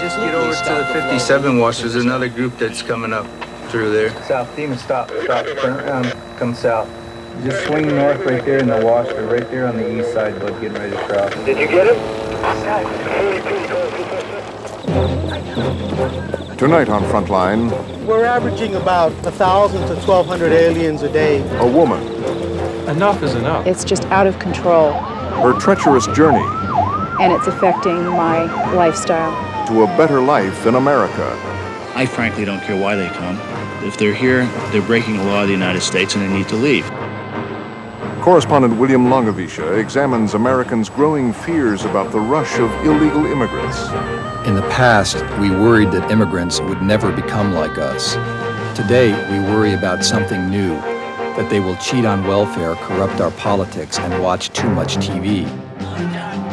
just get over to the 57 wash. There's another group that's coming up through there. South, demon, stop, turn around, come south. Just swing north right there in the wash. They're right there on the east side, bud, getting ready to cross. Did you get him? Tonight on Frontline, we're averaging about 1,000 to 1,200 aliens a day. A woman. Enough is enough. It's just out of control. Her treacherous journey. And it's affecting my lifestyle. To a better life in America. I frankly don't care why they come. If they're here, they're breaking the law of the United States and they need to leave. Correspondent William Longavisha examines Americans' growing fears about the rush of illegal immigrants. In the past, we worried that immigrants would never become like us. Today, we worry about something new, that they will cheat on welfare, corrupt our politics, and watch too much TV.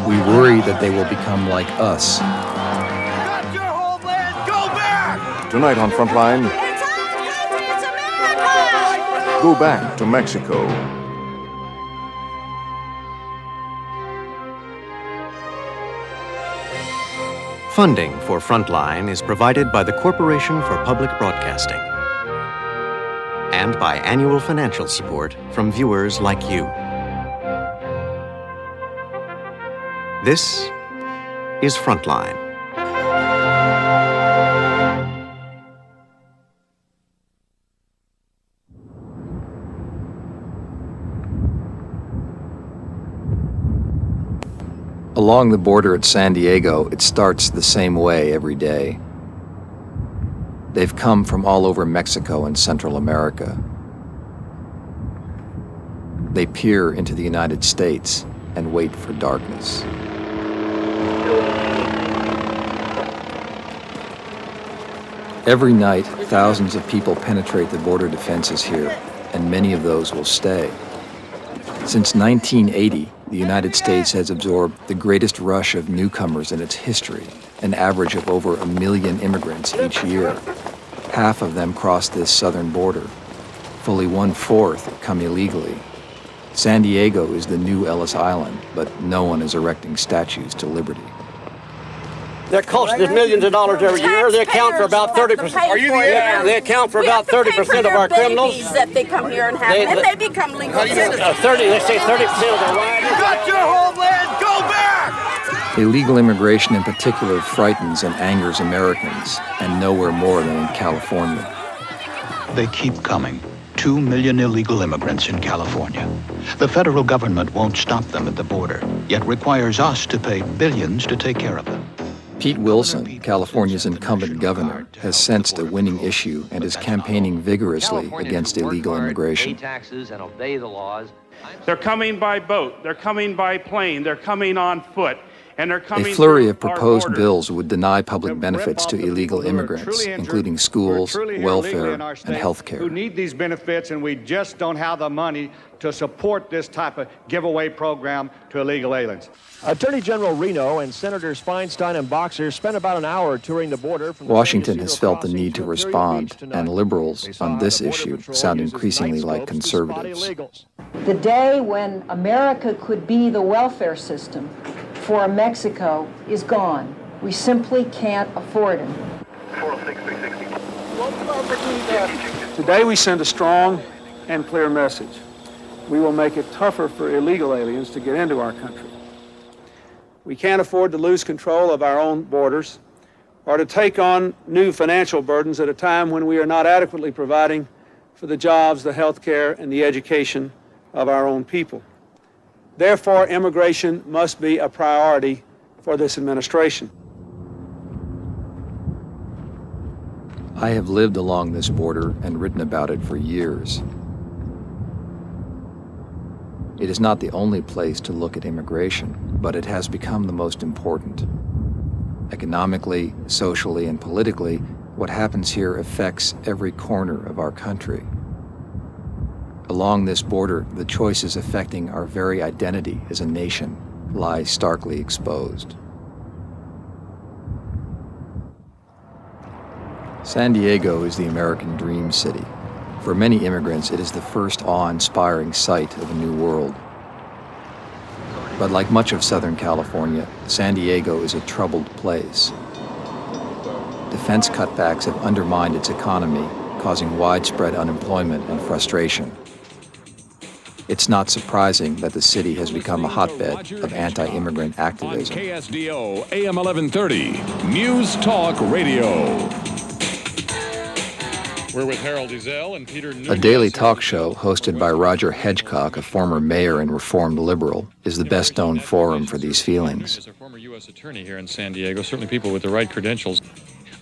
We worry that they will become like us. Got your homeland, go back! Tonight on Frontline, It's our country, it's America! go back to Mexico. Funding for Frontline is provided by the Corporation for Public Broadcasting and by annual financial support from viewers like you. This is Frontline. Along the border at San Diego, it starts the same way every day. They've come from all over Mexico and Central America. They peer into the United States and wait for darkness. Every night, thousands of people penetrate the border defenses here, and many of those will stay. Since 1980, the United States has absorbed the greatest rush of newcomers in its history, an average of over 1 million immigrants each year. Half of them cross this southern border. Fully 1/4 come illegally. San Diego is the new Ellis Island, but no one is erecting statues to liberty. They're costing us millions of dollars every year. They account for about 30%. Are you the They account for about 30% of our criminals. That they come here and have, and they become legal citizens. 30. They say 30% of their lives. You got your homeland, go back! Illegal immigration in particular frightens and angers Americans, and nowhere more than in California. They keep coming. 2 million illegal immigrants in California. The federal government won't stop them at the border, yet requires us to pay billions to take care of them. Pete Wilson, California's incumbent governor, has sensed a winning issue and is campaigning vigorously against illegal immigration. They're coming by boat, they're coming by plane, they're coming on foot, and they're coming. A flurry of proposed bills would deny public benefits to illegal immigrants, including schools, welfare, and health care. Who need these benefits, and we just don't have the money to support this type of giveaway program to illegal aliens. Attorney General Reno and Senators Feinstein and Boxer spent about an hour touring the border. Washington has felt the need to respond, and liberals on this issue sound increasingly like conservatives. The day when America could be the welfare system for Mexico is gone. We simply can't afford it. Today we send a strong and clear message. We will make it tougher for illegal aliens to get into our country. We can't afford to lose control of our own borders or to take on new financial burdens at a time when we are not adequately providing for the jobs, the health care, and the education of our own people. Therefore, immigration must be a priority for this administration. I have lived along this border and written about it for years. It is not the only place to look at immigration, but it has become the most important. Economically, socially, and politically, what happens here affects every corner of our country. Along this border, the choices affecting our very identity as a nation lie starkly exposed. San Diego is the American dream city. For many immigrants, it is the first awe-inspiring sight of a new world. But like much of Southern California, San Diego is a troubled place. defense cutbacks have undermined its economy, causing widespread unemployment and frustration. It's not surprising that the city has become a hotbed of anti-immigrant activism. On KSDO AM 1130, News Talk Radio. We're with Harold Ezell and Peter Newman. A daily talk show hosted by Roger Hedgecock, a former mayor and reformed liberal, is the best-known forum for these feelings. As a former U.S. attorney here in San Diego, certainly people with the right credentials.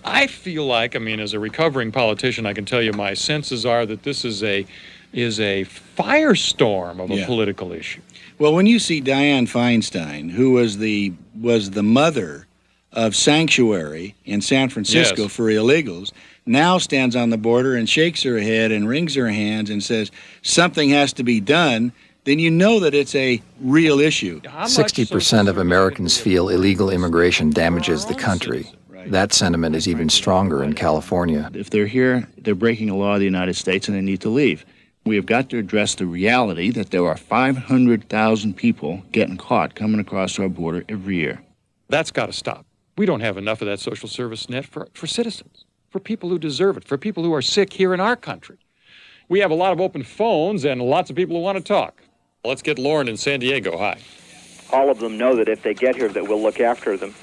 I feel like, as a recovering politician, I can tell you my senses are that this is a firestorm of a political issue. Well, when you see Dianne Feinstein, who was the mother of sanctuary in San Francisco for illegals, now stands on the border and shakes her head and wrings her hands and says something has to be done, then you know that it's a real issue. 60% of Americans feel illegal immigration damages the country. That sentiment is even stronger in California. If they're here, they're breaking a law of the United States and they need to leave. We have got to address the reality that there are 500,000 people getting caught coming across our border every year. That's got to stop. We don't have enough of that social service net for citizens, for people who deserve it, for people who are sick here in our country. We have a lot of open phones and lots of people who want to talk. Let's get Lauren in San Diego. Hi. All of them know that if they get here that we'll look after them.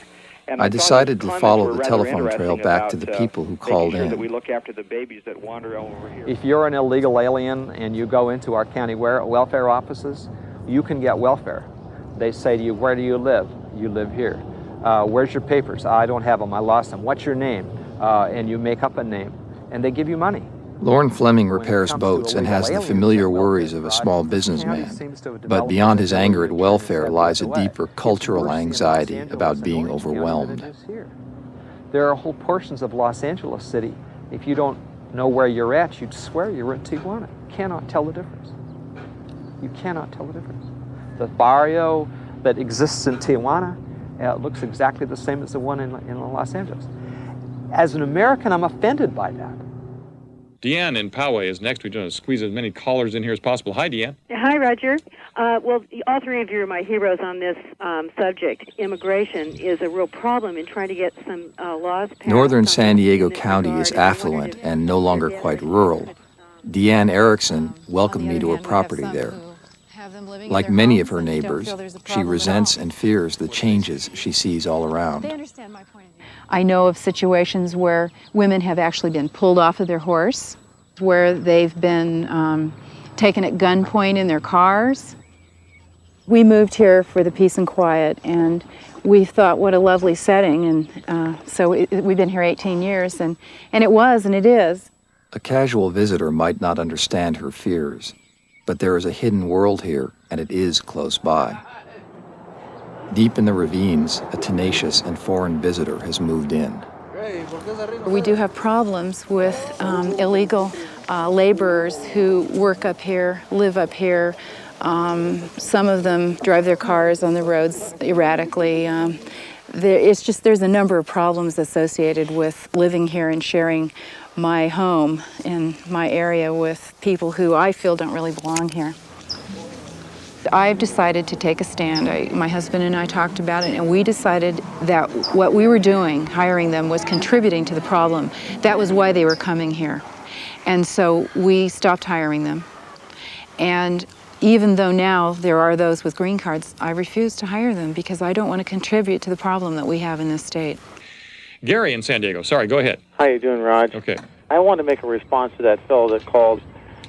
And I decided to follow the telephone trail back to the people who called in. That we look after the babies that wander over here. If you're an illegal alien and you go into our county welfare offices, you can get welfare. They say to you, where do you live? You live here. Where's your papers? I don't have them. I lost them. What's your name? And you make up a name, and they give you money. Lauren Fleming repairs boats and has the familiar worries of a small businessman. But beyond his anger at welfare lies a deeper cultural anxiety about being overwhelmed. There are whole portions of Los Angeles City, if you don't know where you're at, you'd swear you're in Tijuana. You cannot tell the difference. You cannot tell the difference. The barrio that exists in Tijuana looks exactly the same as the one in Los Angeles. As an American, I'm offended by that. Deanne in Poway is next. We're going to squeeze as many callers in here as possible. Hi, Deanne. Hi, Roger. Well, all three of you are my heroes on this subject. Immigration is a real problem in trying to get some laws passed. Northern San Diego County is affluent and no longer quite rural. Deanne Erickson welcomed me to her property there. Like many of her neighbors, she resents and fears the changes she sees all around. I know of situations where women have actually been pulled off of their horse, where they've been taken at gunpoint in their cars. We moved here for the peace and quiet, and we thought, what a lovely setting, and so we've been here 18 years, and it was, and it is. A casual visitor might not understand her fears, but there is a hidden world here, and it is close by. Deep in the ravines, a tenacious and foreign visitor has moved in. We do have problems with illegal laborers who work up here, live up here. Some of them drive their cars on the roads erratically. There's a number of problems associated with living here and sharing my home and my area with people who I feel don't really belong here. I've decided to take a stand. My husband and I talked about it, and we decided that what we were doing, hiring them, was contributing to the problem. That was why they were coming here. And so we stopped hiring them. And even though now there are those with green cards, I refuse to hire them because I don't want to contribute to the problem that we have in this state. Gary in San Diego. Sorry, go ahead. How you doing, Raj? Okay. I want to make a response to that fellow that called.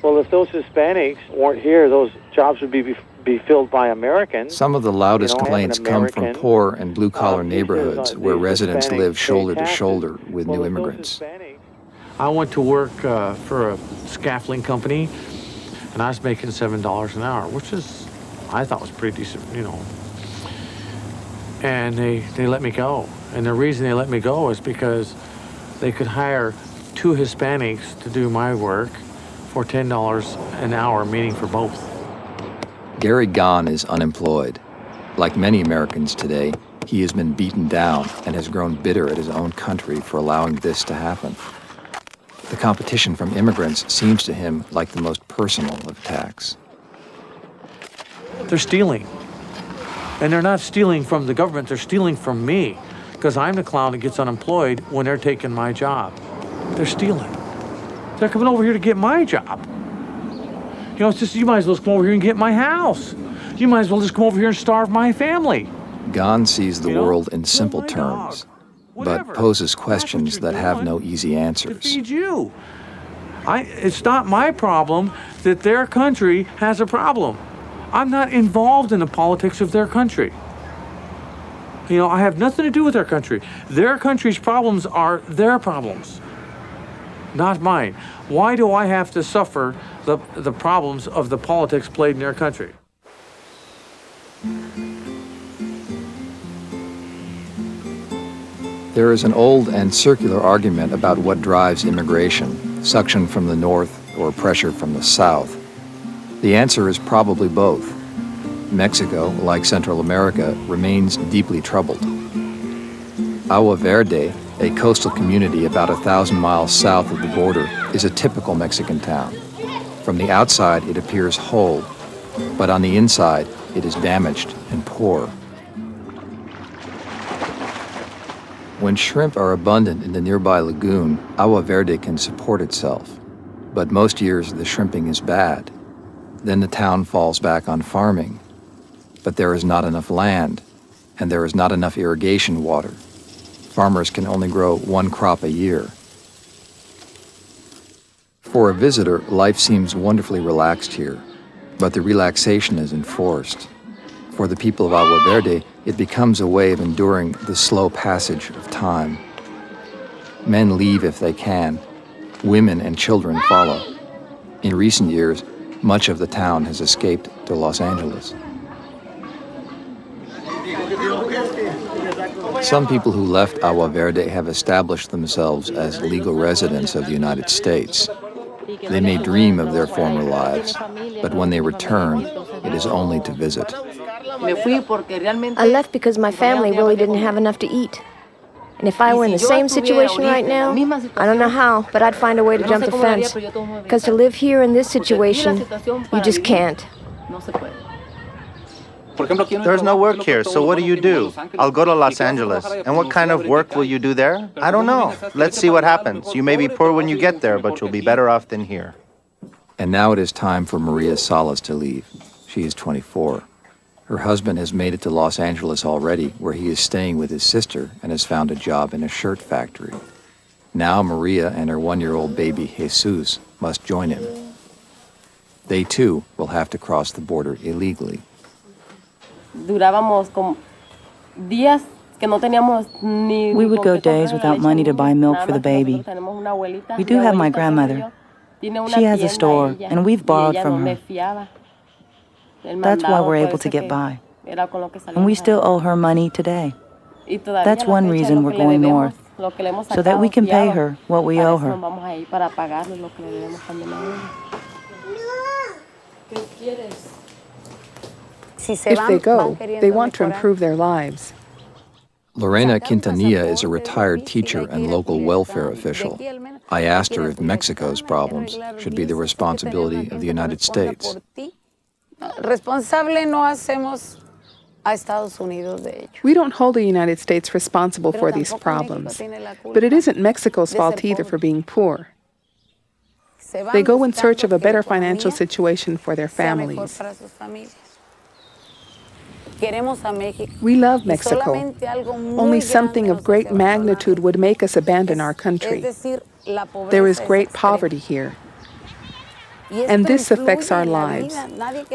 Well, if those Hispanics weren't here, those jobs would be filled by Americans. Some of the loudest complaints come from poor and blue-collar neighborhoods where residents live shoulder to shoulder with new immigrants. I went to work for a scaffolding company, and I was making $7 an hour, which I thought was pretty decent, And they let me go. And the reason they let me go is because they could hire 2 Hispanics to do my work for $10 an hour, meaning for both. Gary Gahn is unemployed. Like many Americans today, he has been beaten down and has grown bitter at his own country for allowing this to happen. The competition from immigrants seems to him like the most personal of attacks. They're stealing. And they're not stealing from the government, they're stealing from me. because I'm the clown that gets unemployed when they're taking my job. They're stealing. They're coming over here to get my job. You know, it's just, you might as well just come over here and get my house. You might as well just come over here and starve my family. Gon sees the world in simple terms, but poses questions that have no easy answers. Feed you. It's not my problem that their country has a problem. I'm not involved in the politics of their country. You know, I have nothing to do with their country. Their country's problems are their problems, not mine. Why do I have to suffer the problems of the politics played in their country? There is an old and circular argument about what drives immigration, suction from the north or pressure from the south. The answer is probably both. Mexico, like Central America, remains deeply troubled. Agua Verde, a coastal community about 1,000 miles south of the border, is a typical Mexican town. From the outside, it appears whole, but on the inside, it is damaged and poor. When shrimp are abundant in the nearby lagoon, Agua Verde can support itself. But most years, the shrimping is bad. Then the town falls back on farming. But there is not enough land, and there is not enough irrigation water. Farmers can only grow one crop a year. For a visitor, life seems wonderfully relaxed here, but the relaxation is enforced. For the people of Agua Verde, it becomes a way of enduring the slow passage of time. Men leave if they can. Women and children follow. In recent years, much of the town has escaped to Los Angeles. Some people who left Agua Verde have established themselves as legal residents of the United States. They may dream of their former lives, but when they return, it is only to visit. I left because my family really didn't have enough to eat. And if I were in the same situation right now, I don't know how, but I'd find a way to jump the fence. Because to live here in this situation, you just can't. There's no work here, so what do? I'll go to Los Angeles. And what kind of work will you do there? I don't know. Let's see what happens. You may be poor when you get there, but you'll be better off than here. And now it is time for Maria Salas to leave. She is 24. Her husband has made it to Los Angeles already, where he is staying with his sister and has found a job in a shirt factory. Now Maria and her 1-year-old baby, Jesus, must join him. They, too, will have to cross the border illegally. We would go days without money to buy milk for the baby. We do have my grandmother. She has a store, and we've borrowed from her. That's why we're able to get by. And we still owe her money today. That's one reason we're going north, so that we can pay her what we owe her. If they go, they want to improve their lives. Lorena Quintanilla is a retired teacher and local welfare official. I asked her if Mexico's problems should be the responsibility of the United States. We don't hold the United States responsible for these problems, but it isn't Mexico's fault either for being poor. They go in search of a better financial situation for their families. We love Mexico. Only something of great magnitude would make us abandon our country. There is great poverty here. And this affects our lives.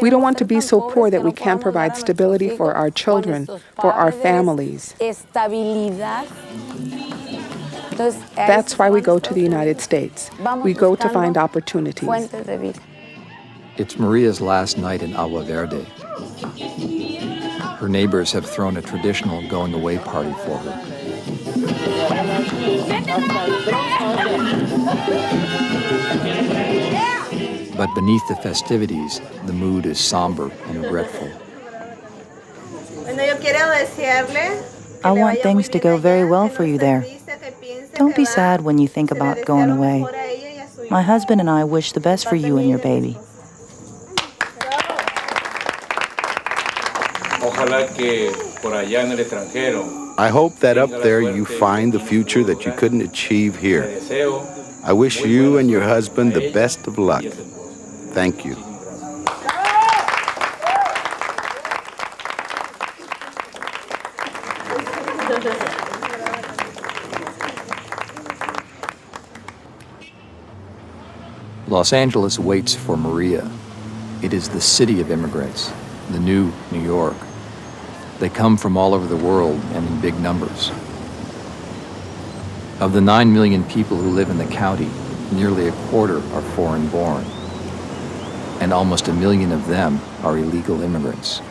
We don't want to be so poor that we can't provide stability for our children, for our families. That's why we go to the United States. We go to find opportunities. It's Maria's last night in Agua Verde. Her neighbors have thrown a traditional going-away party for her. But beneath the festivities, the mood is somber and regretful. I want things to go very well for you there. Don't be sad when you think about going away. My husband and I wish the best for you and your baby. Ojalá que por allá en el extranjero I hope that up there you find the future that you couldn't achieve here. I wish you and your husband the best of luck. Thank you. Los Angeles waits for Maria. It is the city of immigrants, the new New York. They come from all over the world and in big numbers. Of the 9 million people who live in the county, nearly a quarter are foreign-born, and almost 1 million of them are illegal immigrants.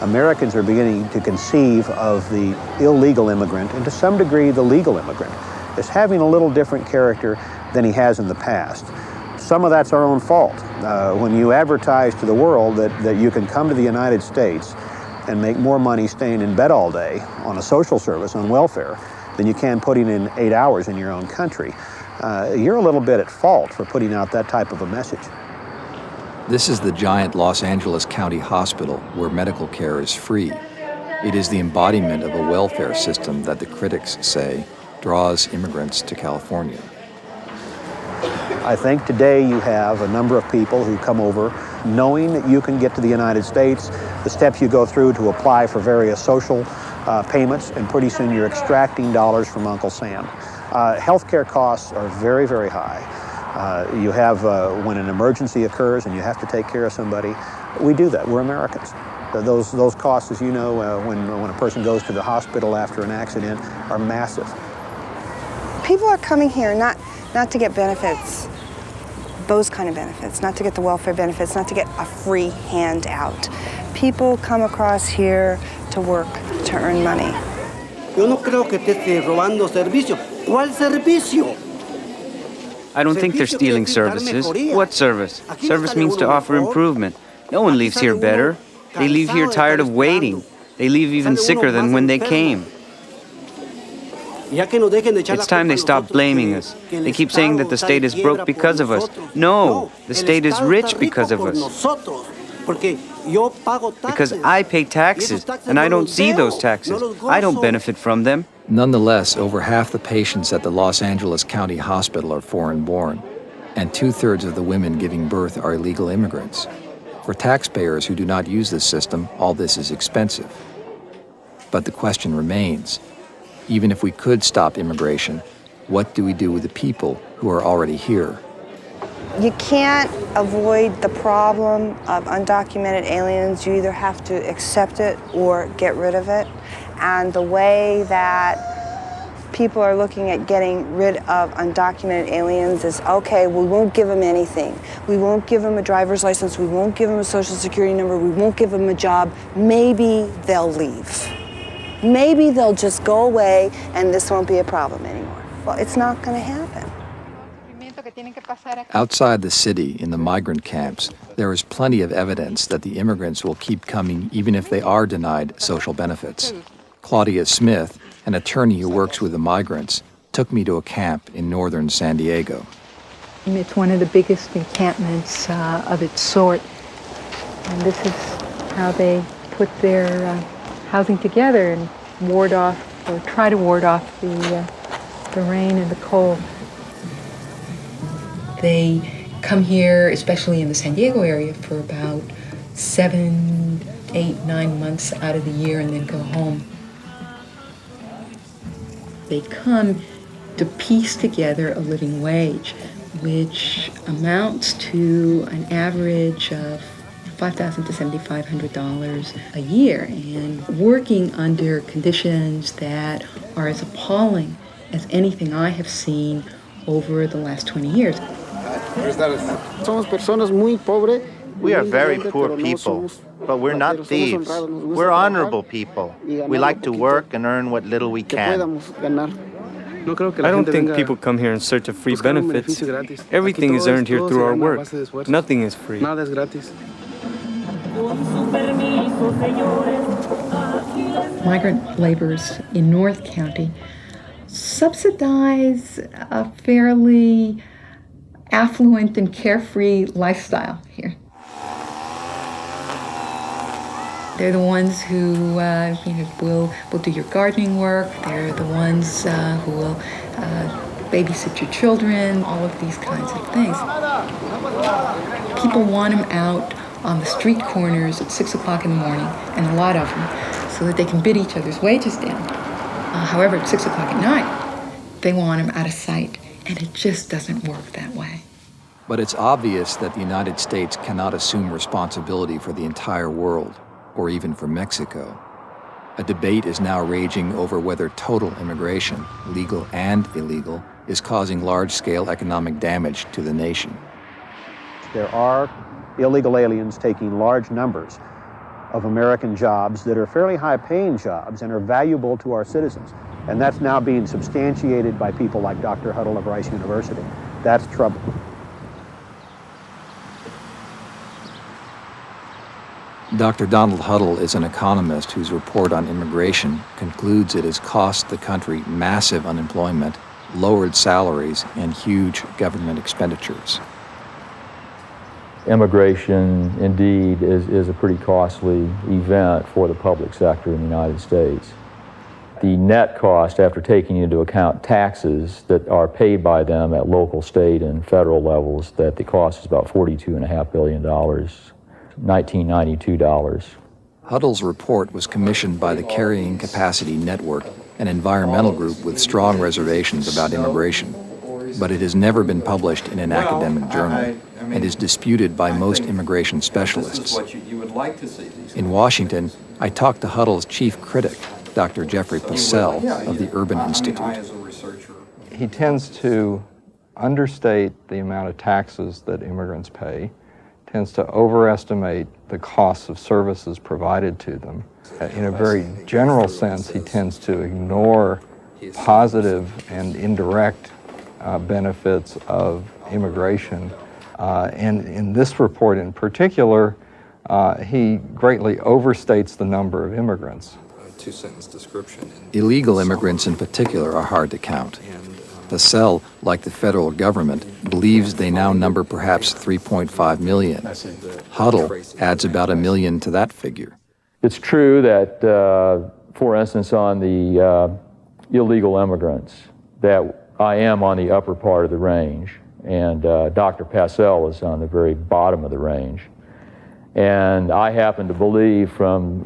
Americans are beginning to conceive of the illegal immigrant, and to some degree the legal immigrant, as having a little different character than he has in the past. Some of that's our own fault. When you advertise to the world that you can come to the United States and make more money staying in bed all day on a social service, on welfare, than you can putting in 8 hours in your own country, you're a little bit at fault for putting out that type of a message. This is the giant Los Angeles County Hospital where medical care is free. It is the embodiment of a welfare system that the critics say draws immigrants to California. I think today you have a number of people who come over knowing that you can get to the United States, the steps you go through to apply for various social payments, and pretty soon you're extracting dollars from Uncle Sam. Healthcare costs are very, very high. You have, when an emergency occurs and you have to take care of somebody, we do that. We're Americans. Those costs, as you know, when a person goes to the hospital after an accident, are massive. People are coming here not to get benefits, those kind of benefits, not to get the welfare benefits, not to get a free handout. People come across here to work, to earn money. Yo no creo que te esté robando servicio. ¿Cuál servicio? I don't think they're stealing services. What service? Service means to offer improvement. No one leaves here better. They leave here tired of waiting. They leave even sicker than when they came. It's time they stop blaming us. They keep saying that the state is broke because of us. No, the state is rich because of us. Because I pay taxes, and I don't see those taxes. I don't benefit from them. Nonetheless, over half the patients at the Los Angeles County Hospital are foreign-born, and 2/3 of the women giving birth are illegal immigrants. For taxpayers who do not use this system, all this is expensive. But the question remains, even if we could stop immigration, what do we do with the people who are already here? You can't avoid the problem of undocumented aliens. You either have to accept it or get rid of it. And the way that people are looking at getting rid of undocumented aliens is, okay, we won't give them anything. We won't give them a driver's license. We won't give them a social security number. We won't give them a job. Maybe they'll leave. Maybe they'll just go away and this won't be a problem anymore. Well, it's not going to happen. Outside the city, in the migrant camps, there is plenty of evidence that the immigrants will keep coming even if they are denied social benefits. Claudia Smith, an attorney who works with the migrants, took me to a camp in northern San Diego. It's one of the biggest encampments of its sort. And this is how they put their housing together and ward off, or try to ward off the rain and the cold. They come here, especially in the San Diego area, for about 7, 8, 9 months out of the year and then go home. They come to piece together a living wage, which amounts to an average of $5,000 to $7,500 a year, and working under conditions that are as appalling as anything I have seen over the last 20 years. We are very poor people, but we're not thieves. We're honorable people. We like to work and earn what little we can. I don't think people come here in search of free benefits. Everything is earned here through our work. Nothing is free. Migrant laborers in North County subsidize a fairly affluent and carefree lifestyle here. They're the ones who will do your gardening work. They're the ones who will babysit your children, all of these kinds of things. People want them out on the street corners at 6 o'clock in the morning, and a lot of them, so that they can bid each other's wages down. However, at 6 o'clock at night, they want them out of sight, and it just doesn't work that way. But it's obvious that the United States cannot assume responsibility for the entire world, or even for Mexico. A debate is now raging over whether total immigration, legal and illegal, is causing large-scale economic damage to the nation. There are illegal aliens taking large numbers of American jobs that are fairly high-paying jobs and are valuable to our citizens. And that's now being substantiated by people like Dr. Huddle of Rice University. That's trouble. Dr. Donald Huddle is an economist whose report on immigration concludes it has cost the country massive unemployment, lowered salaries, and huge government expenditures. Immigration, indeed, is a pretty costly event for the public sector in the United States. The net cost, after taking into account taxes that are paid by them at local, state, and federal levels, that the cost is about $42.5 billion, $1992. Huddle's report was commissioned by the Carrying Capacity Network, an environmental group with strong reservations about immigration. But it has never been published in an academic journal and is disputed by most immigration specialists. In Washington, I talked to Huddle's chief critic, Dr. Jeffrey Passell of the Urban Institute. He tends to understate the amount of taxes that immigrants pay, tends to overestimate the costs of services provided to them. In a very general sense, he tends to ignore positive and indirect benefits of immigration. And in this report in particular, he greatly overstates the number of immigrants. Two-sentence description. Illegal immigrants in particular are hard to count. Passell, like the federal government, believes they now number perhaps 3.5 million. Huddle adds about 1 million to that figure. It's true that, for instance, on the illegal immigrants, that I am on the upper part of the range, and Dr. Passell is on the very bottom of the range. And I happen to believe from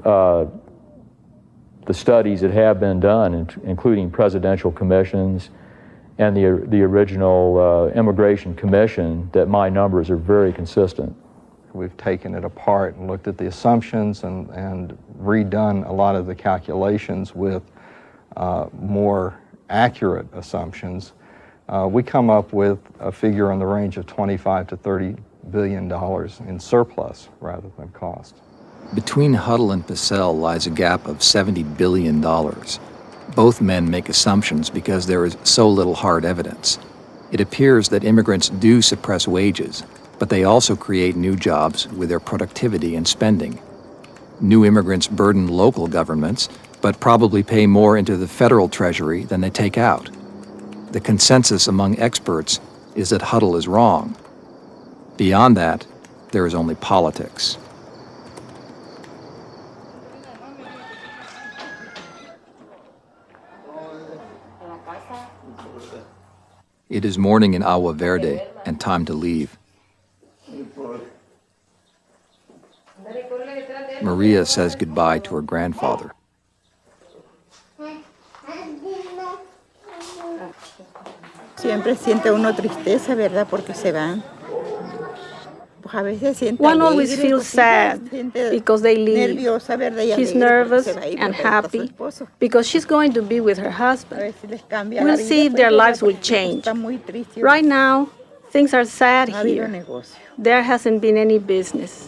the studies that have been done, including presidential commissions and the original Immigration Commission, that my numbers are very consistent. We've taken it apart and looked at the assumptions and redone a lot of the calculations with more accurate assumptions. We come up with a figure in the range of $25 to $30 billion in surplus rather than cost. Between Huddle and Passell lies a gap of $70 billion. Both men make assumptions because there is so little hard evidence. It appears that immigrants do suppress wages, but they also create new jobs with their productivity and spending. New immigrants burden local governments, but probably pay more into the federal treasury than they take out. The consensus among experts is that Huddle is wrong. Beyond that, there is only politics. It is morning in Agua Verde and time to leave. Maria says goodbye to her grandfather. Siempre siente uno tristeza, ¿verdad? Porque se van. One always feels sad because they leave. She's nervous and happy because she's going to be with her husband. We'll see if their lives will change. Right now, things are sad here. There hasn't been any business.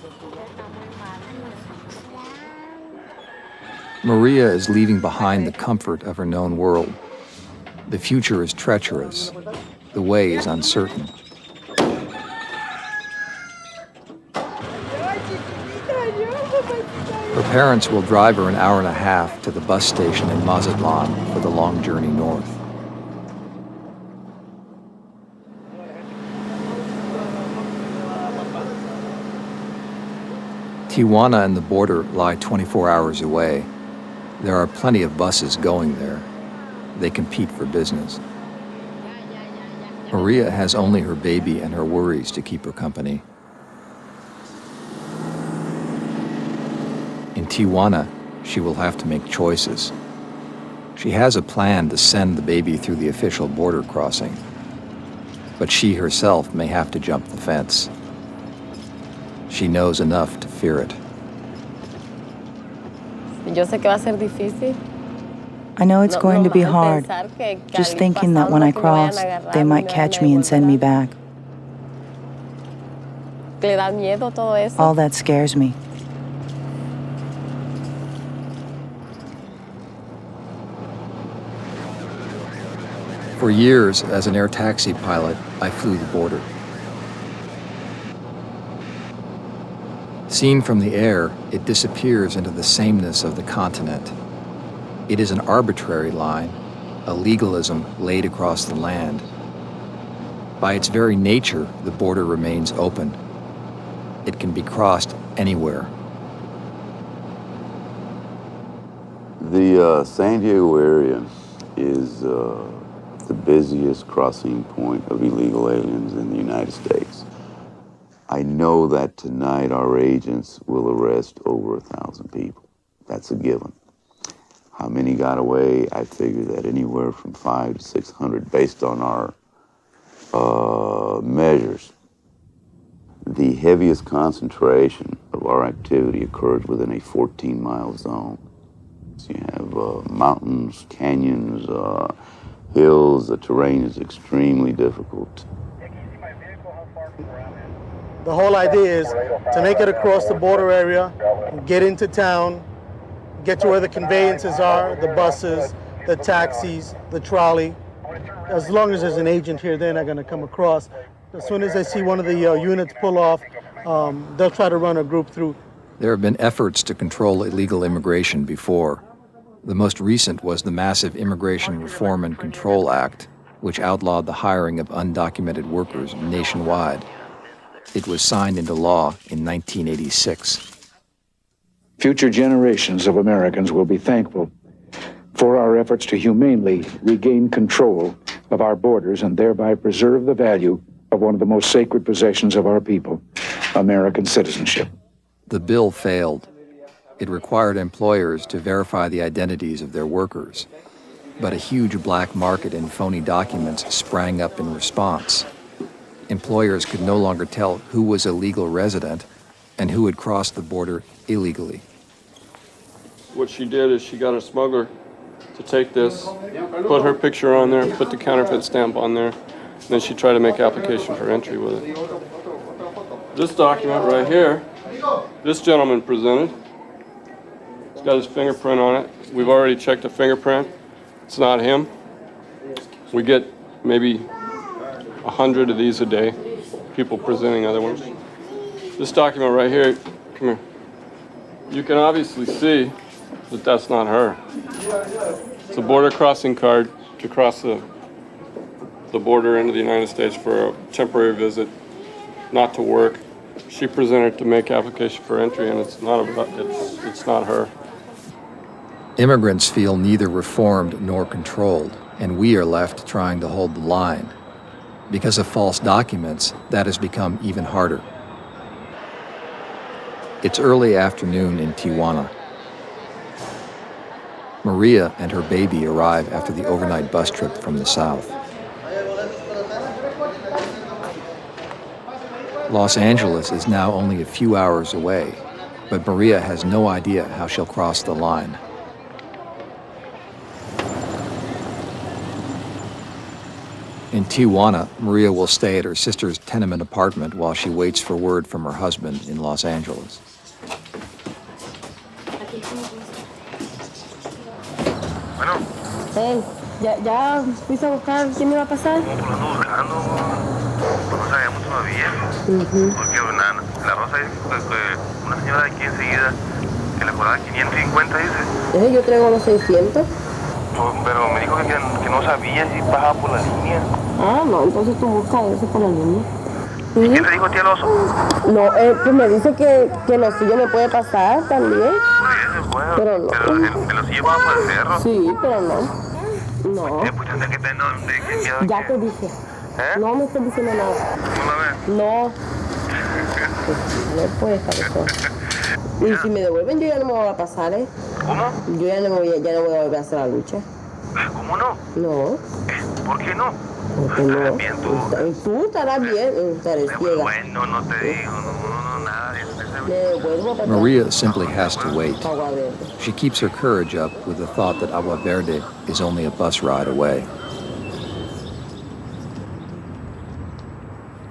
Maria is leaving behind the comfort of her known world. The future is treacherous. The way is uncertain. Her parents will drive her an hour and a half to the bus station in Mazatlan for the long journey north. Tijuana and the border lie 24 hours away. There are plenty of buses going there. They compete for business. Maria has only her baby and her worries to keep her company. In Tijuana, she will have to make choices. She has a plan to send the baby through the official border crossing, but she herself may have to jump the fence. She knows enough to fear it. I know it's going to be hard, just thinking that when I cross, they might catch me and send me back. All that scares me. For years, as an air taxi pilot, I flew the border. Seen from the air, it disappears into the sameness of the continent. It is an arbitrary line, a legalism laid across the land. By its very nature, the border remains open. It can be crossed anywhere. The San Diego area is the busiest crossing point of illegal aliens in the United States. I know that tonight our agents will arrest over 1,000 people. That's a given. How many got away? I figure that anywhere from 500 to 600 based on our measures. The heaviest concentration of our activity occurs within a 14-mile zone. So you have mountains, canyons, hills. The terrain is extremely difficult. The whole idea is to make it across the border area, get into town, get to where the conveyances are, the buses, the taxis, the trolley. As long as there's an agent here, they're not going to come across. As soon as they see one of the units pull off, they'll try to run a group through. There have been efforts to control illegal immigration before. The most recent was the massive Immigration Reform and Control Act, which outlawed the hiring of undocumented workers nationwide. It was signed into law in 1986. Future generations of Americans will be thankful for our efforts to humanely regain control of our borders and thereby preserve the value of one of the most sacred possessions of our people, American citizenship. The bill failed. It required employers to verify the identities of their workers, but a huge black market in phony documents sprang up in response. Employers could no longer tell who was a legal resident and who had crossed the border illegally. What she did is she got a smuggler to take this, put her picture on there, put the counterfeit stamp on there, and then she tried to make application for entry with it. This document right here, this gentleman presented. It's got his fingerprint on it. We've already checked the fingerprint. It's not him. We get maybe 100 of these a day, people presenting other ones. This document right here, come here. You can obviously see that that's not her. It's a border crossing card to cross the border into the United States for a temporary visit, not to work. She presented to make application for entry, and it's not her. Immigrants feel neither reformed nor controlled, and we are left trying to hold the line. Because of false documents, that has become even harder. It's early afternoon in Tijuana. Maria and her baby arrive after the overnight bus trip from the south. Los Angeles is now only a few hours away, but Maria has no idea how she'll cross the line. In Tijuana, Maria will stay at her sister's tenement apartment while she waits for word from her husband in Los Angeles. Hey, ¿ya fuiste a buscar quién me va a pasar? No sabíamos todavía, porque la Rosa dice que una señora de aquí enseguida que le cobraba 550, dice. Yo traigo los 600. Pero me dijo que no sabía si pasaba por la línea. Ah, no, entonces tú buscas eso por la línea. ¿Quién te dijo a ti el oso? No, pues me dice que el osillo me puede pasar también. Bueno, Pero no. pero el osillo va por el cerro. Sí, pero no. No. Pues antes que te no, Ya te dije. ¿Eh? No me estás diciendo nada. No. No puede cabezón. Y si me devuelven, yo ya no me voy a pasar, ¿eh? ¿Cómo? Yo ya no voy a volver a hacer la lucha. ¿Cómo no? No. ¿Por qué no? Porque no. Bien, tú. Tú estarás bien, estarás ciega. Bueno, no te digo, no, nada de eso. Me devuelvo para Maria simply has to wait. Agua Verde. She keeps her courage up with the thought that Agua Verde is only a bus ride away.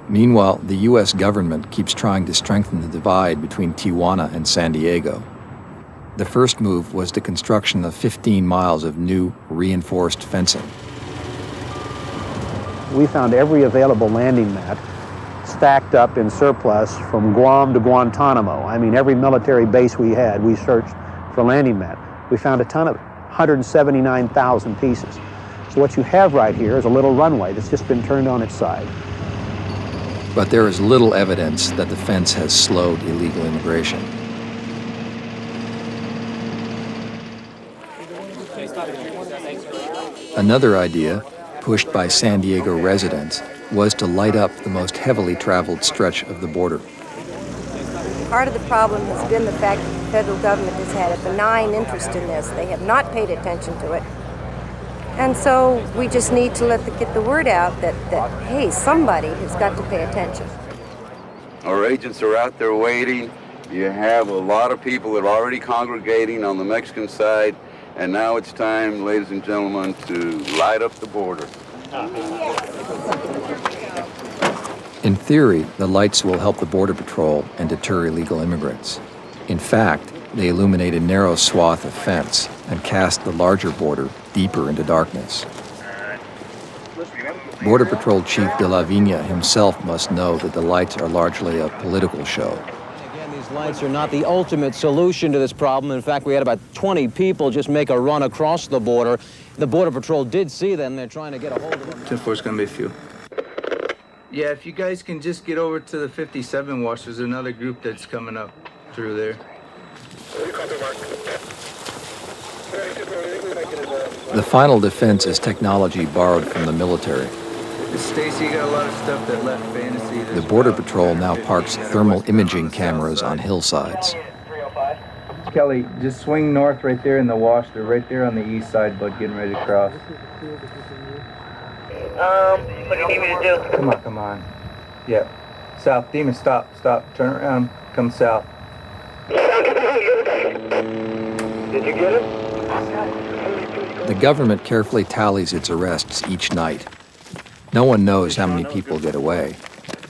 Meanwhile, the U.S. government keeps trying to strengthen the divide between Tijuana and San Diego. The first move was the construction of 15 miles of new, reinforced fencing. We found every available landing mat stacked up in surplus from Guam to Guantanamo. I mean, every military base we had, we searched for landing mat. We found a ton of it, 179,000 pieces. So what you have right here is a little runway that's just been turned on its side. But there is little evidence that the fence has slowed illegal immigration. Another idea, pushed by San Diego residents, was to light up the most heavily traveled stretch of the border. Part of the problem has been the fact that the federal government has had a benign interest in this. They have not paid attention to it. And so we just need to get the word out that, hey, somebody has got to pay attention. Our agents are out there waiting. You have a lot of people that are already congregating on the Mexican side, and now it's time, ladies and gentlemen, to light up the border. In theory, the lights will help the Border Patrol and deter illegal immigrants. In fact, they illuminate a narrow swath of fence and cast the larger border deeper into darkness. Border Patrol Chief De La Vigna himself must know that the lights are largely a political show. Again, these lights are not the ultimate solution to this problem. In fact, we had about 20 people just make a run across the border. The Border Patrol did see them. They're trying to get a hold of them. 10-4 is going to be a few. Yeah, if you guys can just get over to the 57 wash, there's another group that's coming up through there. The final defense is technology borrowed from the military. Stacy, you got a lot of stuff that left fantasy. The Border Patrol now parks thermal imaging cameras on hillsides. Kelly, just swing north right there in the wash. They're right there on the east side, bud, getting ready to cross. What do you need me to do? Come on. Yeah. South. Demon, stop. Turn around. Come south. Did you get it? The government carefully tallies its arrests each night. No one knows how many people get away,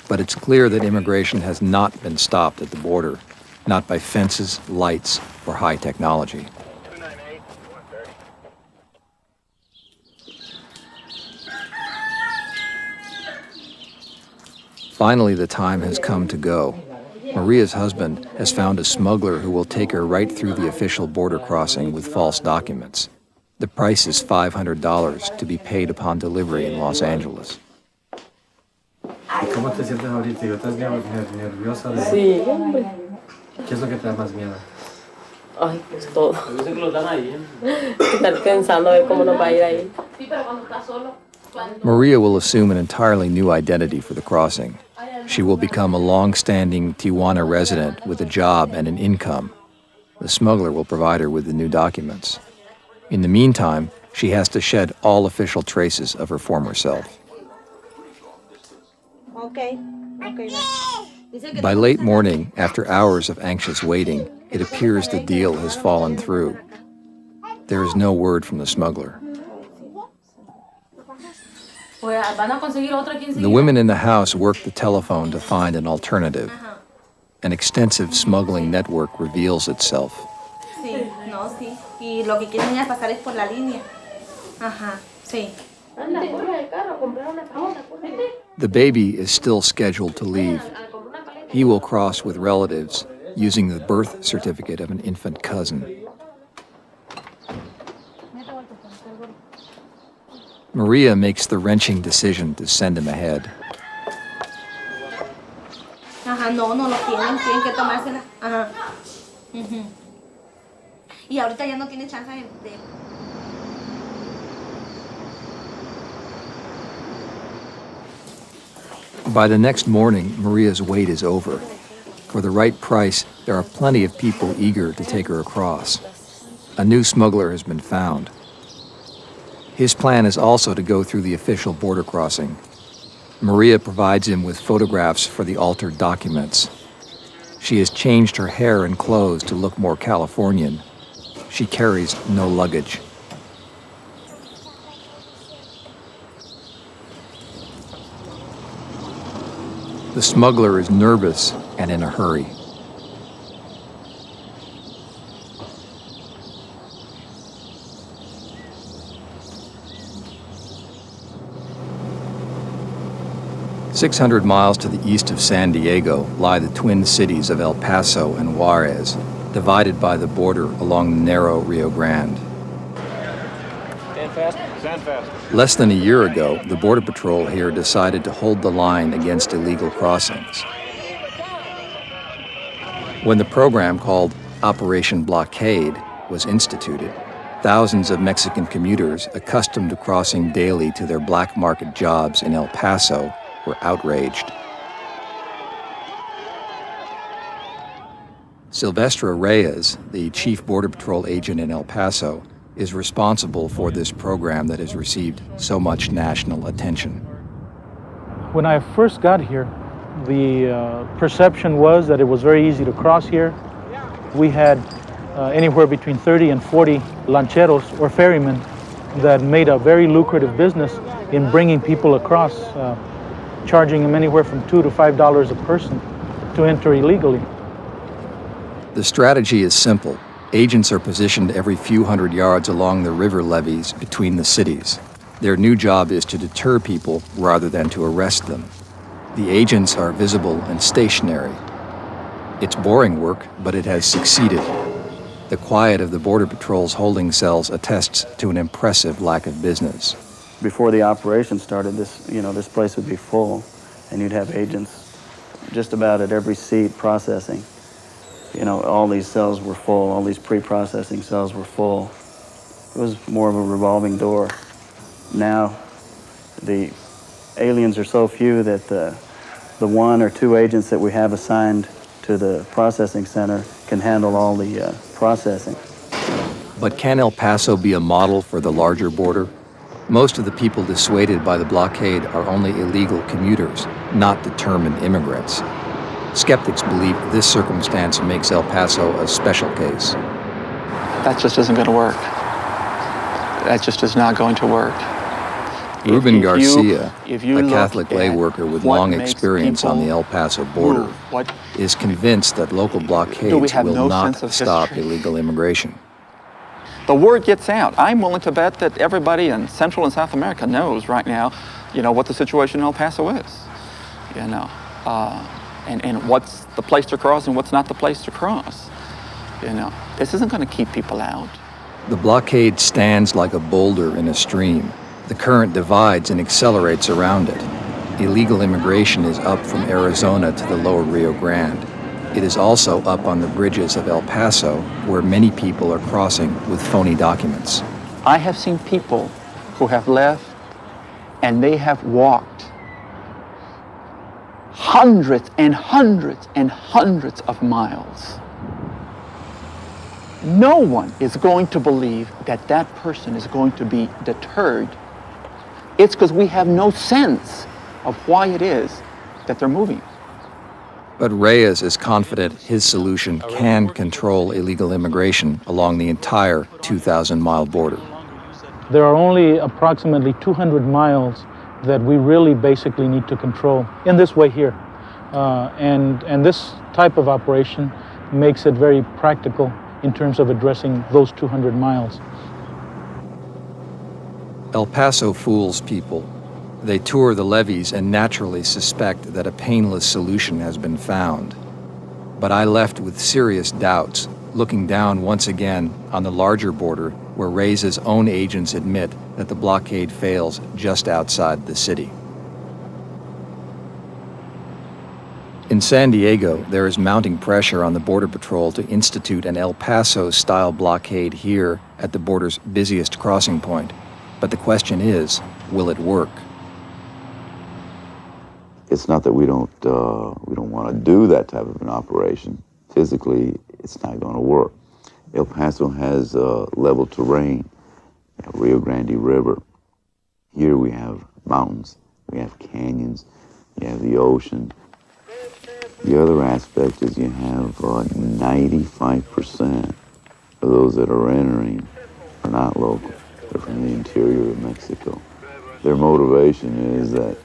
but it's clear that immigration has not been stopped at the border, not by fences, lights, or high technology. Finally, the time has come to go. Maria's husband has found a smuggler who will take her right through the official border crossing with false documents. The price is $500 to be paid upon delivery in Los Angeles. ¿Cómo te sientes ahorita? ¿Estás nerviosa? Sí, hombre. ¿Qué es lo que te da más miedo? Ay, pues todo. Estar pensando a ver cómo nos va a ir ahí. Maria will assume an entirely new identity for the crossing. She will become a long-standing Tijuana resident with a job and an income. The smuggler will provide her with the new documents. In the meantime, she has to shed all official traces of her former self. Okay. By late morning, after hours of anxious waiting, it appears the deal has fallen through. There is no word from the smuggler. The women in the house work the telephone to find an alternative. An extensive smuggling network reveals itself. Sí, no, sí. Y lo que quieren es pasar es por la línea. Ajá, sí. The baby is still scheduled to leave. He will cross with relatives using the birth certificate of an infant cousin. Maria makes the wrenching decision to send him ahead. no, no lo tienen que tomársela. Ajá. Ujú. Y ahorita ya no tiene chance de... By the next morning, Maria's wait is over. For the right price, there are plenty of people eager to take her across. A new smuggler has been found. His plan is also to go through the official border crossing. Maria provides him with photographs for the altered documents. She has changed her hair and clothes to look more Californian. She carries no luggage. The smuggler is nervous and in a hurry. "600 miles to the east of San Diego lie the twin cities of El Paso and Juarez, divided by the border along the narrow Rio Grande. Stand fast. Stand fast. Less than a year ago, the Border Patrol here decided to hold the line against illegal crossings. When the program called Operation Blockade was instituted, thousands of Mexican commuters accustomed to crossing daily to their black market jobs in El Paso were outraged. Silvestre Reyes, the chief Border Patrol agent in El Paso, is responsible for this program that has received so much national attention. When I first got here, the perception was that it was very easy to cross here. We had anywhere between 30 and 40 lancheros or ferrymen that made a very lucrative business in bringing people across, charging them anywhere from $2 to $5 a person to enter illegally. The strategy is simple. Agents are positioned every few hundred yards along the river levees between the cities. Their new job is to deter people rather than to arrest them. The agents are visible and stationary. It's boring work, but it has succeeded. The quiet of the Border Patrol's holding cells attests to an impressive lack of business. Before the operation started, this place would be full, and you'd have agents just about at every seat processing. All these cells were full, all these pre-processing cells were full. It was more of a revolving door. Now, the aliens are so few that the one or two agents that we have assigned to the processing center can handle all the processing. But can El Paso be a model for the larger border? Most of the people dissuaded by the blockade are only illegal commuters, not determined immigrants. Skeptics believe this circumstance makes El Paso a special case. That just isn't going to work. That just is not going to work. Ruben Garcia, a Catholic lay worker with long experience on the El Paso border, is convinced that local blockades will not stop illegal immigration. The word gets out. I'm willing to bet that everybody in Central and South America knows right now, what the situation in El Paso is. And what's the place to cross and what's not the place to cross. This isn't going to keep people out. The blockade stands like a boulder in a stream. The current divides and accelerates around it. Illegal immigration is up from Arizona to the lower Rio Grande. It is also up on the bridges of El Paso, where many people are crossing with phony documents. I have seen people who have left and they have walked hundreds and hundreds and hundreds of miles. No one is going to believe that that person is going to be deterred. It's because we have no sense of why it is that they're moving. But Reyes is confident his solution can control illegal immigration along the entire 2,000-mile border. There are only approximately 200 miles that we really basically need to control in this way here. And this type of operation makes it very practical in terms of addressing those 200 miles. El Paso fools people. They tour the levees and naturally suspect that a painless solution has been found. But I left with serious doubts, looking down once again on the larger border where Reyes' own agents admit that the blockade fails just outside the city. In San Diego, there is mounting pressure on the Border Patrol to institute an El Paso-style blockade here at the border's busiest crossing point. But the question is, will it work? It's not that we don't want to do that type of an operation. Physically, it's not going to work. El Paso has level terrain, Rio Grande River. Here we have mountains, we have canyons, you have the ocean. The other aspect is you have 95% of those that are entering are not local. They're from the interior of Mexico. Their motivation is that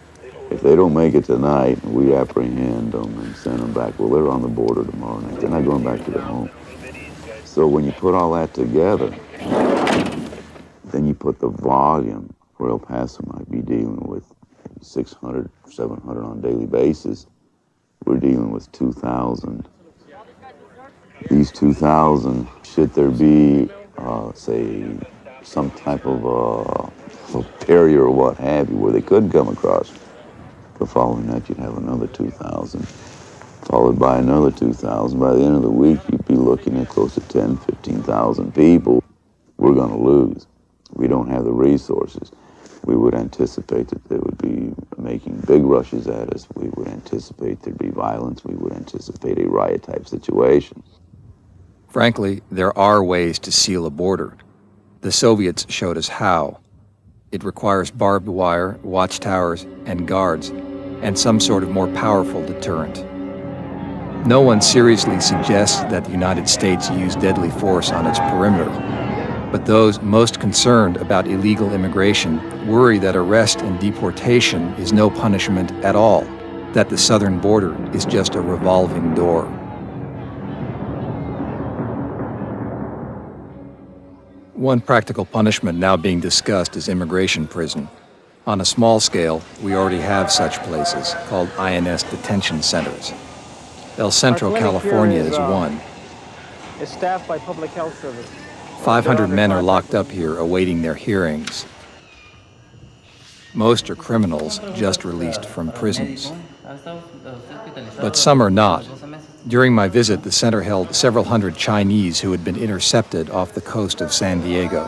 if they don't make it tonight, we apprehend them and send them back. Well, they're on the border tomorrow night. They're not going back to their home. So when you put all that together, then you put the volume where El Paso might be dealing with 600, 700 on a daily basis. We're dealing with 2,000. These 2,000, should there be, say, some type of a barrier or what have you, where they couldn't come across, the following night you'd have another 2,000, followed by another 2,000. By the end of the week, you'd be looking at close to 10, 15,000 people. We're going to lose. We don't have the resources. We would anticipate that they would be making big rushes at us. We would anticipate there'd be violence. We would anticipate a riot-type situation. Frankly, there are ways to seal a border. The Soviets showed us how. It requires barbed wire, watchtowers, and guards, and some sort of more powerful deterrent. No one seriously suggests that the United States use deadly force on its perimeter. But those most concerned about illegal immigration worry that arrest and deportation is no punishment at all, that the southern border is just a revolving door. One practical punishment now being discussed is immigration prison. On a small scale, we already have such places, called INS detention centers. El Centro, California is one. It's staffed by Public Health Service. 500 men are locked up here awaiting their hearings. Most are criminals just released from prisons. But some are not. During my visit, the center held several hundred Chinese who had been intercepted off the coast of San Diego.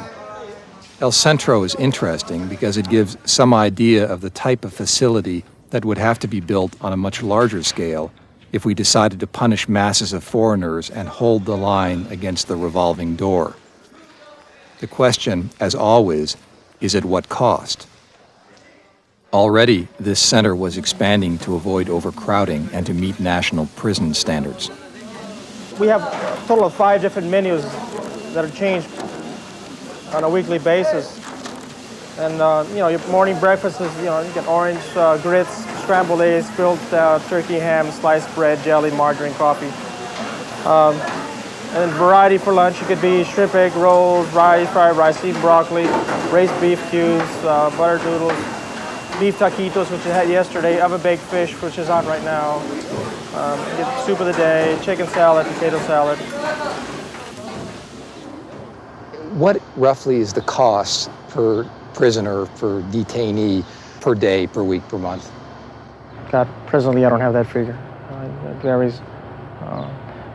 El Centro is interesting because it gives some idea of the type of facility that would have to be built on a much larger scale if we decided to punish masses of foreigners and hold the line against the revolving door. The question, as always, is at what cost? Already, this center was expanding to avoid overcrowding and to meet national prison standards. We have a total of 5 different menus that are changed on a weekly basis. And, your morning breakfast is, you get orange grits, scrambled eggs, grilled turkey, ham, sliced bread, jelly, margarine, coffee. And then variety for lunch, it could be shrimp, egg rolls, rice, fried rice, steamed broccoli, raised beef cubes, butter noodles, beef taquitos, which I had yesterday, oven-baked fish, which is on right now. Get soup of the day, chicken salad, potato salad. What roughly is the cost per prisoner, per detainee, per day, per week, per month? God, presently I don't have that figure. It varies.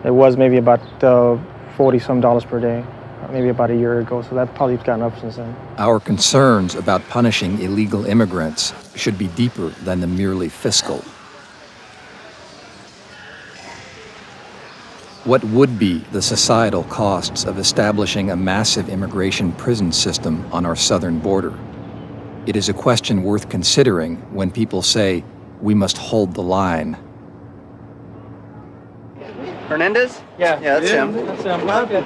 It was maybe about $40-some per day, maybe about a year ago, so that probably gotten up since then. Our concerns about punishing illegal immigrants should be deeper than the merely fiscal. What would be the societal costs of establishing a massive immigration prison system on our southern border? It is a question worth considering when people say, we must hold the line. Hernandez? Yeah, that's him. That's him. Okay.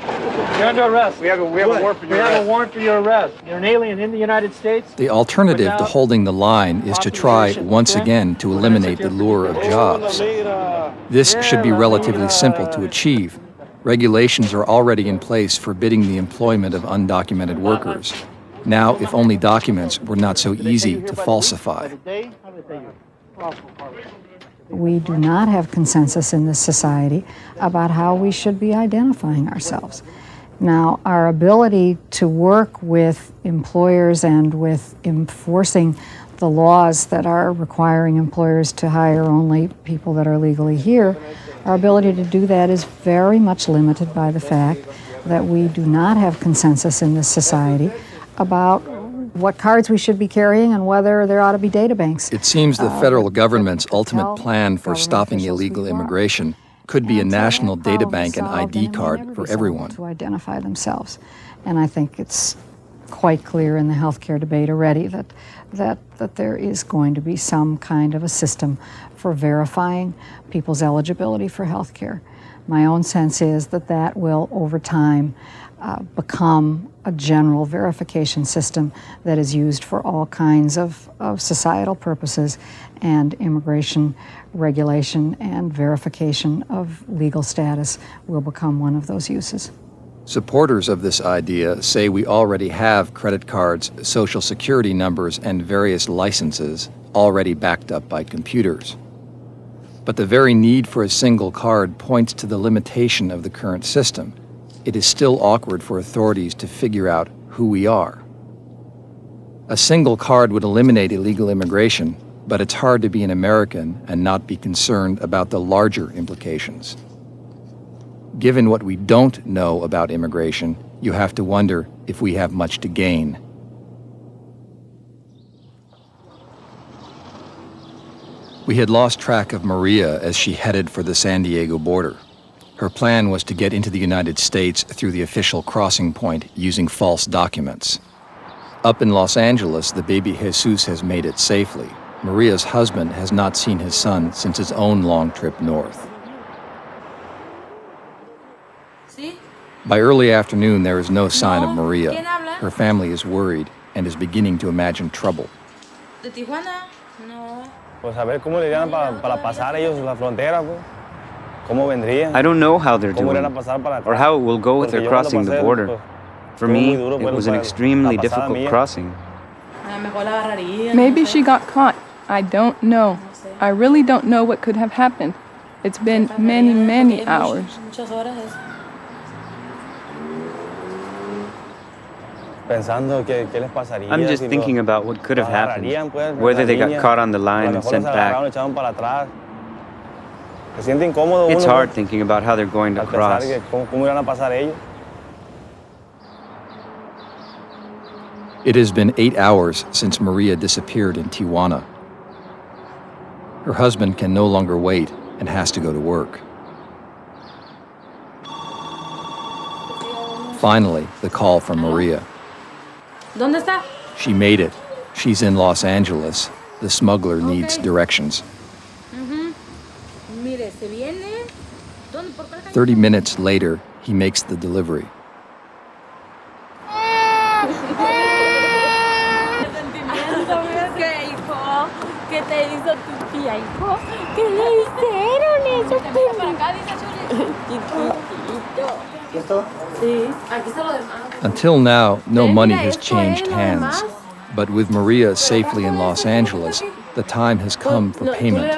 You're under arrest. We have a warrant for your arrest. We have a warrant for your arrest. You're an alien in the United States. The alternative to holding the line is to try once again to eliminate the lure of jobs. This should be relatively simple to achieve. Regulations are already in place forbidding the employment of undocumented workers. Now, if only documents were not so easy to falsify. We do not have consensus in this society about how we should be identifying ourselves. Now, our ability to work with employers and with enforcing the laws that are requiring employers to hire only people that are legally here, our ability to do that is very much limited by the fact that we do not have consensus in this society about what cards we should be carrying and whether there ought to be data banks. It seems the federal government's ultimate plan for stopping illegal immigration could be a national data bank and ID card for everyone. To identify themselves. And I think it's quite clear in the healthcare debate already that there is going to be some kind of a system for verifying people's eligibility for healthcare. My own sense is that will, over time, become a general verification system that is used for all kinds of societal purposes, and immigration regulation and verification of legal status will become one of those uses. Supporters of this idea say we already have credit cards, social security numbers, and various licenses already backed up by computers. But the very need for a single card points to the limitation of the current system. It is still awkward for authorities to figure out who we are. A single card would eliminate illegal immigration, but it's hard to be an American and not be concerned about the larger implications. Given what we don't know about immigration, you have to wonder if we have much to gain. We had lost track of Maria as she headed for the San Diego border. Her plan was to get into the United States through the official crossing point using false documents. Up in Los Angeles, the baby Jesus has made it safely. Maria's husband has not seen his son since his own long trip north. By early afternoon, there is no sign of Maria. Her family is worried and is beginning to imagine trouble. ¿De Tijuana? No. Pues a ver cómo le irían para pasar ellos la frontera, pues. ¿Cómo vendrían? I don't know how they're ¿Cómo doing irían a pasar para or atrás? how it will go if Porque they're yo cuando crossing the pasé, border. pues, For estuvo me, muy duro, it pues, was an la extremely pasada difficult mía. crossing. Maybe she got caught. I don't know. I really don't know what could have happened. It's been many, many hours. Pensando que les pasaría. I'm just si thinking lo- about what could have lo agarrarían, pues, happened, whether las they got niñas, caught on the line a lo and mejor sent los agarraron, back. echaban para atrás. Se siente incómodo It's uno, hard pues, thinking about how they're going to al pensar cross. que cómo irán a pasar ellos. It has been 8 hours since Maria disappeared in Tijuana. Her husband can no longer wait and has to go to work. Finally, the call from Maria. ¿Dónde está? She made it. She's in Los Angeles. The smuggler needs directions. Mire, se viene. ¿Dónde? ¿Por cuál calle? 30 minutes later, he makes the delivery. ¿Qué, hijo? ¿Qué te hizo tu tía, hijo? ¿Qué le hicieron eso, Chiquitito. Sí, aquí está lo demás. Until now, no money has changed hands. But with Maria safely in Los Angeles, the time has come for payment.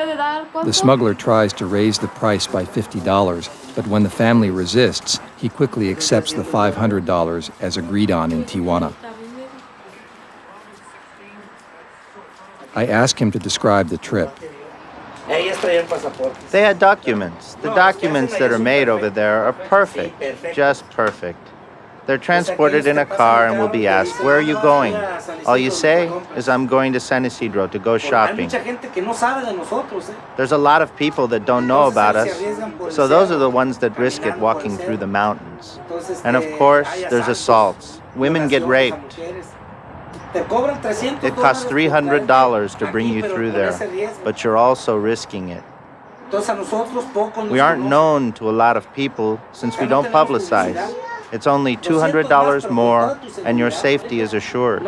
The smuggler tries to raise the price by $50, but when the family resists, he quickly accepts the $500 as agreed on in Tijuana. I ask him to describe the trip. They had documents. The documents that are made over there are perfect, just perfect. They're transported in a car and will be asked, "Where are you going?" All you say is, "I'm going to San Isidro to go shopping." There's a lot of people that don't know about us, so those are the ones that risk it walking through the mountains. And of course, there's assaults. Women get raped. It costs $300 to bring you through there, but you're also risking it. We aren't known to a lot of people since we don't publicize. It's only $200 more, and your safety is assured.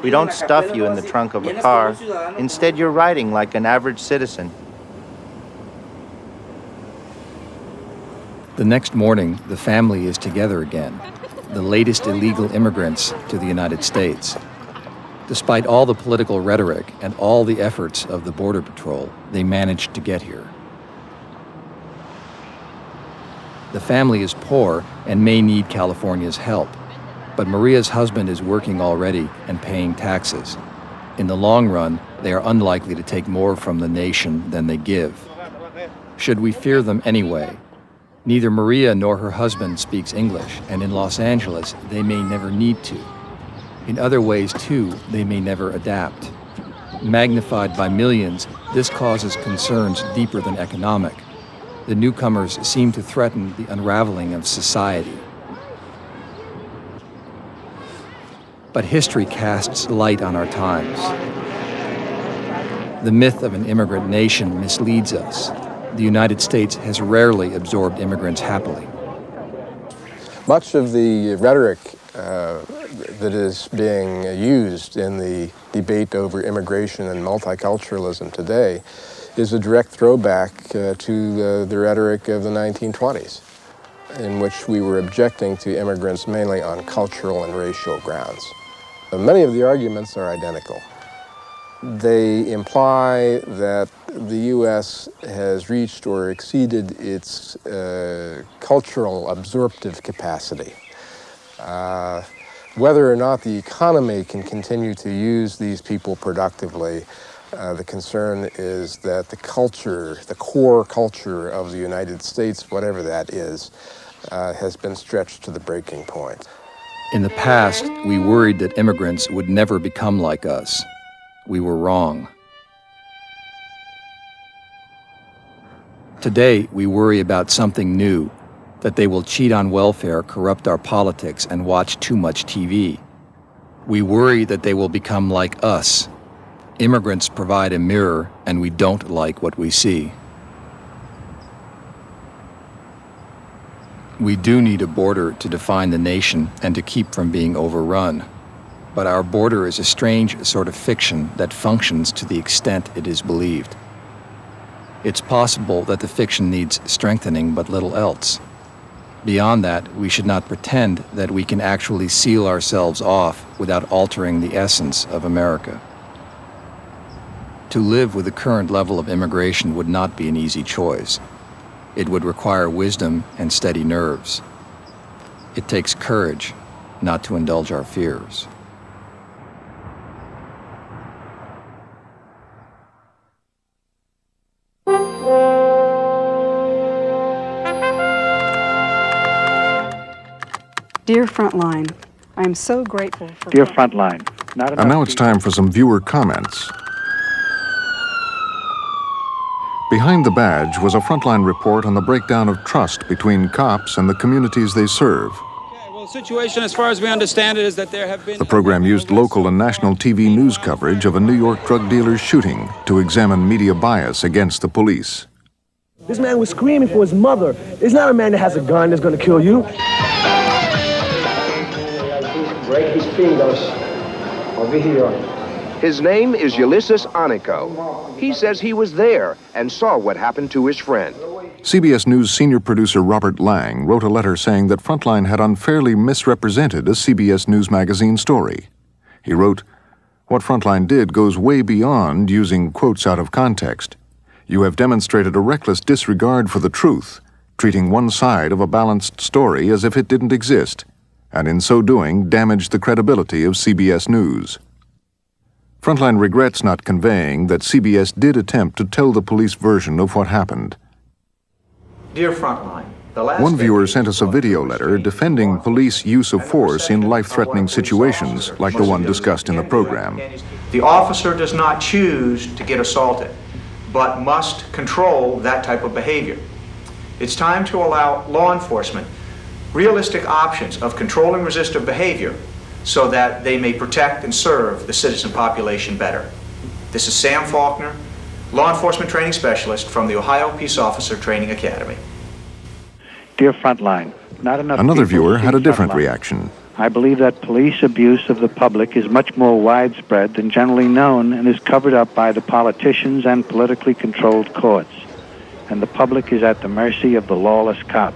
We don't stuff you in the trunk of a car. Instead, you're riding like an average citizen. The next morning, the family is together again, the latest illegal immigrants to the United States. Despite all the political rhetoric and all the efforts of the Border Patrol, they managed to get here. The family is poor and may need California's help, but Maria's husband is working already and paying taxes. In the long run, they are unlikely to take more from the nation than they give. Should we fear them anyway? Neither Maria nor her husband speaks English, and in Los Angeles, they may never need to. In other ways, too, they may never adapt. Magnified by millions, this causes concerns deeper than economic. The newcomers seem to threaten the unraveling of society. But history casts light on our times. The myth of an immigrant nation misleads us. The United States has rarely absorbed immigrants happily. Much of the rhetoric that is being used in the debate over immigration and multiculturalism today is a direct throwback to the rhetoric of the 1920s, in which we were objecting to immigrants mainly on cultural and racial grounds. Many of the arguments are identical. They imply that the U.S. has reached or exceeded its cultural absorptive capacity. Whether or not the economy can continue to use these people productively, the concern is that the culture, the core culture of the United States, whatever that is, has been stretched to the breaking point. In the past, we worried that immigrants would never become like us. We were wrong. Today, we worry about something new, that they will cheat on welfare, corrupt our politics, and watch too much TV. We worry that they will become like us. Immigrants provide a mirror, and we don't like what we see. We do need a border to define the nation and to keep from being overrun. But our border is a strange sort of fiction that functions to the extent it is believed. It's possible that the fiction needs strengthening but little else. Beyond that, we should not pretend that we can actually seal ourselves off without altering the essence of America. To live with the current level of immigration would not be an easy choice. It would require wisdom and steady nerves. It takes courage not to indulge our fears. Dear Frontline, I am so grateful for... Dear Frontline, and now it's time for some viewer comments. Behind the badge was a Frontline report on the breakdown of trust between cops and the communities they serve. Well, the situation, as far as we understand it, is that there have been... The program used local and national TV news coverage of a New York drug dealer's shooting to examine media bias against the police. This man was screaming for his mother. It's not a man that has a gun that's going to kill you. Break his fingers over here. His name is Ulysses Anico. He says he was there and saw what happened to his friend. CBS News senior producer Robert Lang wrote a letter saying that Frontline had unfairly misrepresented a CBS News magazine story. He wrote, "What Frontline did goes way beyond using quotes out of context. You have demonstrated a reckless disregard for the truth, treating one side of a balanced story as if it didn't exist, and in so doing damaged the credibility of CBS News." Frontline regrets not conveying that CBS did attempt to tell the police version of what happened. Dear Frontline, One viewer sent us a video letter defending police use of force in life-threatening situations like the one discussed in the program. The officer does not choose to get assaulted, but must control that type of behavior. It's time to allow law enforcement realistic options of controlling resistive behavior so that they may protect and serve the citizen population better. This is Sam Faulkner, Law Enforcement Training Specialist from the Ohio Peace Officer Training Academy. Dear Frontline, another viewer had a different reaction. I believe that police abuse of the public is much more widespread than generally known and is covered up by the politicians and politically controlled courts. And the public is at the mercy of the lawless cop.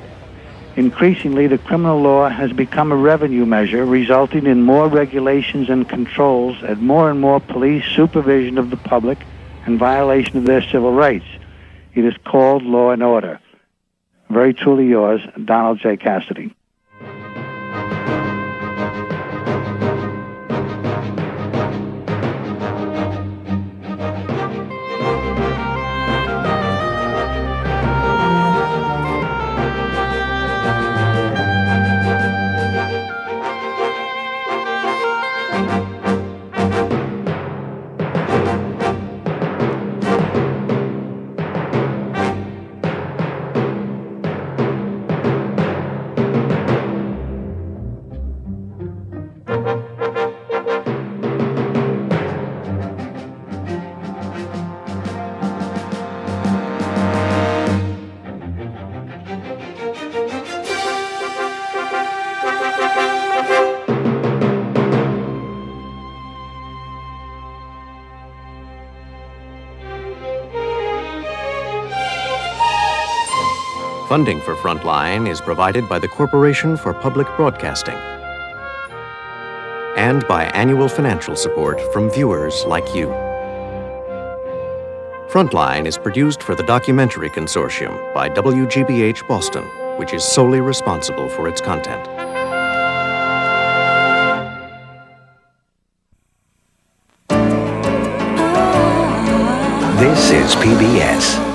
Increasingly, the criminal law has become a revenue measure, resulting in more regulations and controls and more police supervision of the public and violation of their civil rights. It is called law and order. Very truly yours, Donald J. Cassidy. Funding for Frontline is provided by the Corporation for Public Broadcasting and by annual financial support from viewers like you. Frontline is produced for the Documentary Consortium by WGBH Boston, which is solely responsible for its content. This is PBS.